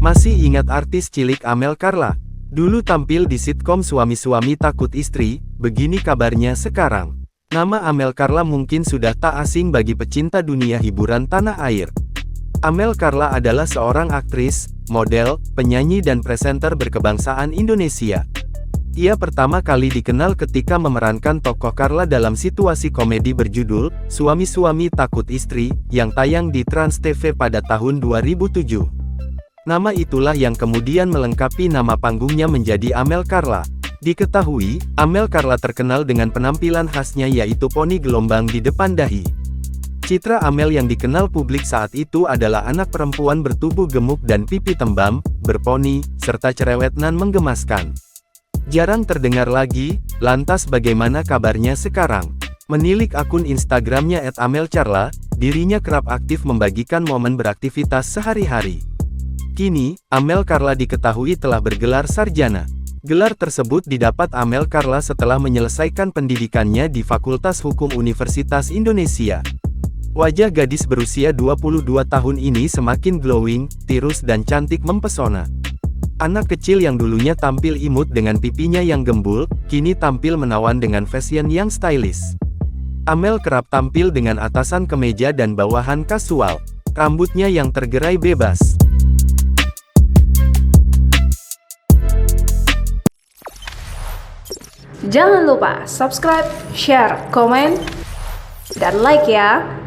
Masih ingat artis cilik Amel Carla? Dulu tampil di sitkom Suami-Suami Takut Istri, begini kabarnya sekarang. Nama Amel Carla mungkin sudah tak asing bagi pecinta dunia hiburan tanah air. Amel Carla adalah seorang aktris, model, penyanyi dan presenter berkebangsaan Indonesia. Ia pertama kali dikenal ketika memerankan tokoh Carla dalam situasi komedi berjudul Suami-Suami Takut Istri, yang tayang di Trans TV pada tahun 2007. Nama itulah yang kemudian melengkapi nama panggungnya menjadi Amel Carla. Diketahui, Amel Carla terkenal dengan penampilan khasnya yaitu poni gelombang di depan dahi. Citra Amel yang dikenal publik saat itu adalah anak perempuan bertubuh gemuk dan pipi tembam, berponi, serta cerewet nan menggemaskan. Jarang terdengar lagi, lantas bagaimana kabarnya sekarang? Menilik akun Instagramnya @amelcarla, dirinya kerap aktif membagikan momen beraktivitas sehari-hari. Kini, Amel Carla diketahui telah bergelar sarjana. Gelar tersebut didapat Amel Carla setelah menyelesaikan pendidikannya di Fakultas Hukum Universitas Indonesia. Wajah gadis berusia 22 tahun ini semakin glowing, tirus dan cantik mempesona. Anak kecil yang dulunya tampil imut dengan pipinya yang gembul, kini tampil menawan dengan fashion yang stylish. Amel kerap tampil dengan atasan kemeja dan bawahan kasual. Rambutnya yang tergerai bebas. Jangan lupa subscribe, share, komen, dan like ya!